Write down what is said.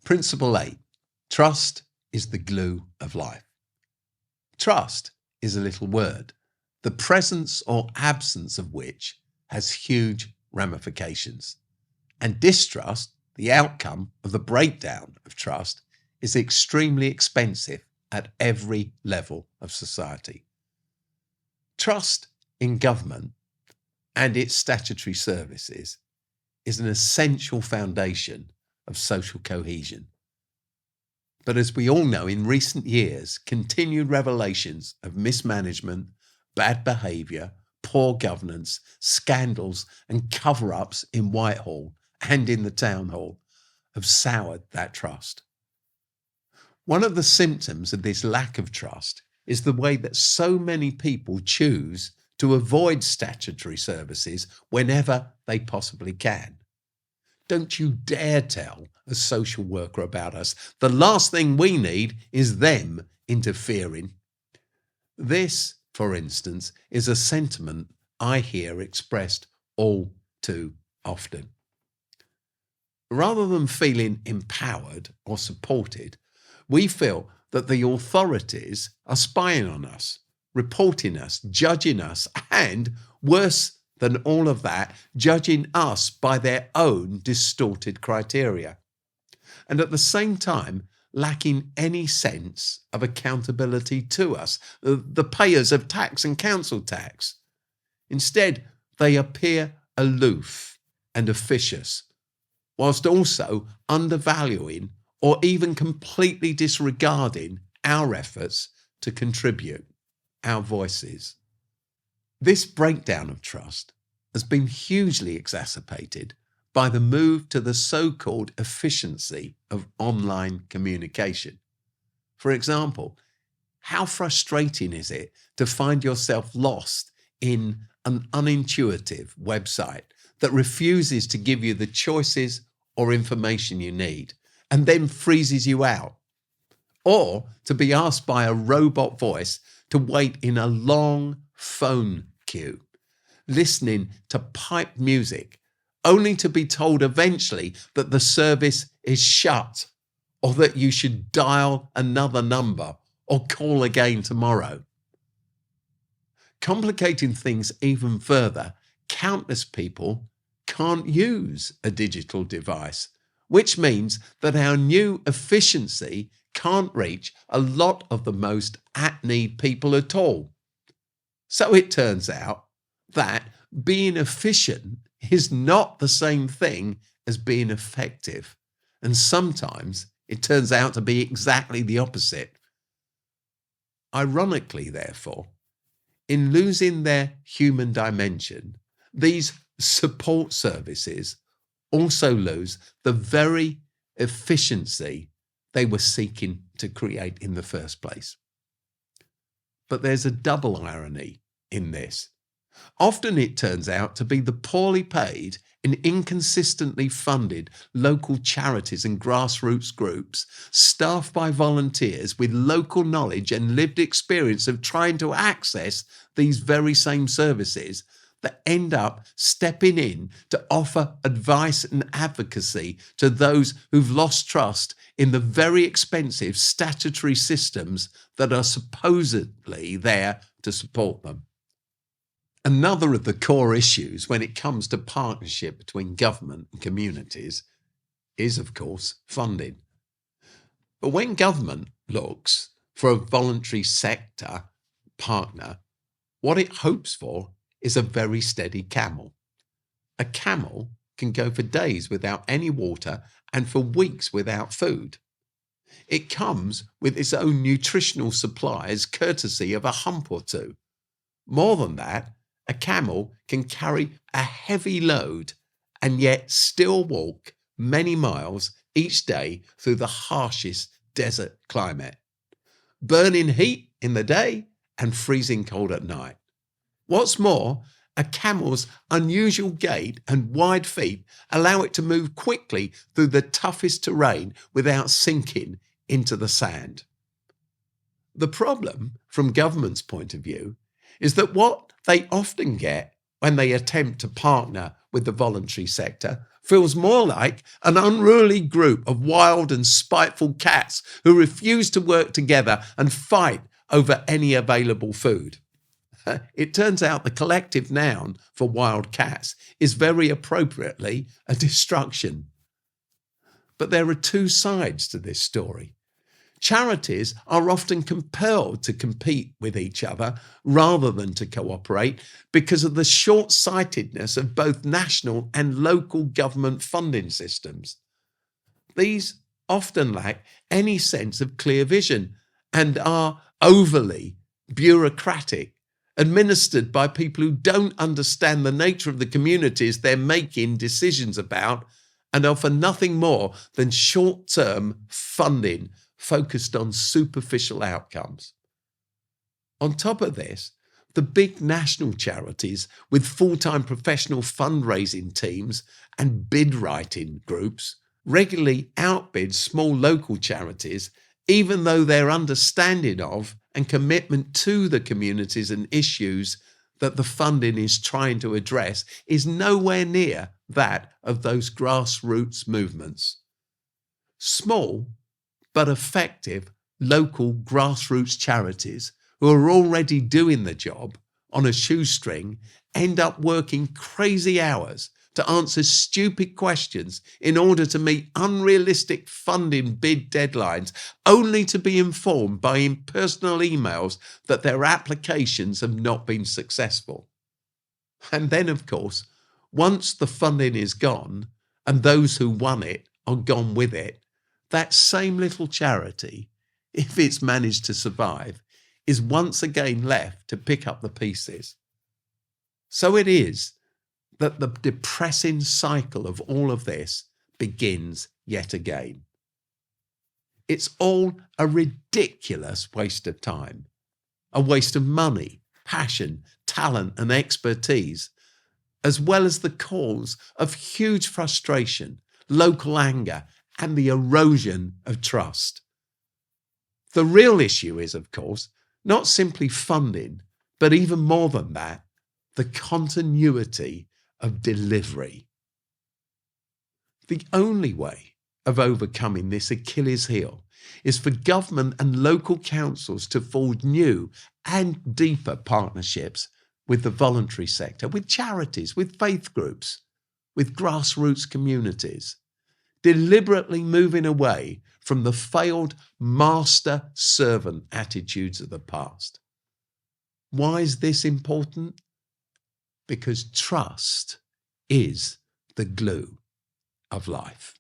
Principle 8. Trust is the glue of life. Trust is a little word, the presence or absence of which has huge ramifications. And distrust, the outcome of the breakdown of trust, is extremely expensive at every level of society. Trust in government and its statutory services is an essential foundation of social cohesion. But as we all know, in recent years, continued revelations of mismanagement, bad behaviour, poor governance, scandals and cover-ups in Whitehall and in the Town Hall have soured that trust. One of the symptoms of this lack of trust is the way that so many people choose to avoid statutory services whenever they possibly can. Don't you dare tell a social worker about us. The last thing we need is them interfering. This, for instance, is a sentiment I hear expressed all too often. Rather than feeling empowered or supported, we feel that the authorities are spying on us, reporting us, judging us, and, worse than all of that, judging us by their own distorted criteria. And at the same time, lacking any sense of accountability to us, the payers of tax and council tax. Instead, they appear aloof and officious, whilst also undervaluing or even completely disregarding our efforts to contribute, our voices. This breakdown of trust has been hugely exacerbated by the move to the so-called efficiency of online communication. For example, how frustrating is it to find yourself lost in an unintuitive website that refuses to give you the choices or information you need and then freezes you out? Or to be asked by a robot voice to wait in a long phone queue, listening to piped music, only to be told eventually that the service is shut or that you should dial another number or call again tomorrow. Complicating things even further, countless people can't use a digital device, which means that our new efficiency can't reach a lot of the most at-need people at all. So it turns out that being efficient is not the same thing as being effective. And sometimes it turns out to be exactly the opposite. Ironically, therefore, in losing their human dimension, these support services also lose the very efficiency they were seeking to create in the first place. But there's a double irony in this. Often it turns out to be the poorly paid and inconsistently funded local charities and grassroots groups, staffed by volunteers with local knowledge and lived experience of trying to access these very same services, that end up stepping in to offer advice and advocacy to those who've lost trust in the very expensive statutory systems that are supposedly there to support them. Another of the core issues when it comes to partnership between government and communities is, of course, funding. But when government looks for a voluntary sector partner, what it hopes for is a very steady camel. A camel can go for days without any water and for weeks without food. It comes with its own nutritional supplies courtesy of a hump or two. More than that, a camel can carry a heavy load and yet still walk many miles each day through the harshest desert climate, burning heat in the day and freezing cold at night. What's more, a camel's unusual gait and wide feet allow it to move quickly through the toughest terrain without sinking into the sand. The problem, from government's point of view, is that what they often get when they attempt to partner with the voluntary sector feels more like an unruly group of wild and spiteful cats who refuse to work together and fight over any available food. It turns out the collective noun for wild cats is very appropriately a destruction. But there are two sides to this story. Charities are often compelled to compete with each other rather than to cooperate because of the short-sightedness of both national and local government funding systems. These often lack any sense of clear vision and are overly bureaucratic, administered by people who don't understand the nature of the communities they're making decisions about and offer nothing more than short-term funding focused on superficial outcomes. On top of this, the big national charities with full-time professional fundraising teams and bid writing groups regularly outbid small local charities, even though their understanding of and commitment to the communities and issues that the funding is trying to address is nowhere near that of those grassroots movements. Small but effective local grassroots charities who are already doing the job on a shoestring end up working crazy hours to answer stupid questions in order to meet unrealistic funding bid deadlines, only to be informed by impersonal emails that their applications have not been successful. And then, of course, once the funding is gone and those who won it are gone with it, that same little charity, if it's managed to survive, is once again left to pick up the pieces. So it is that the depressing cycle of all of this begins yet again. It's all a ridiculous waste of time, a waste of money, passion, talent, and expertise, as well as the cause of huge frustration, local anger, and the erosion of trust. The real issue is, of course, not simply funding, but even more than that, the continuity of delivery. The only way of overcoming this Achilles heel is for government and local councils to forge new and deeper partnerships with the voluntary sector, with charities, with faith groups, with grassroots communities, deliberately moving away from the failed master-servant attitudes of the past. Why is this important? Because trust is the glue of life.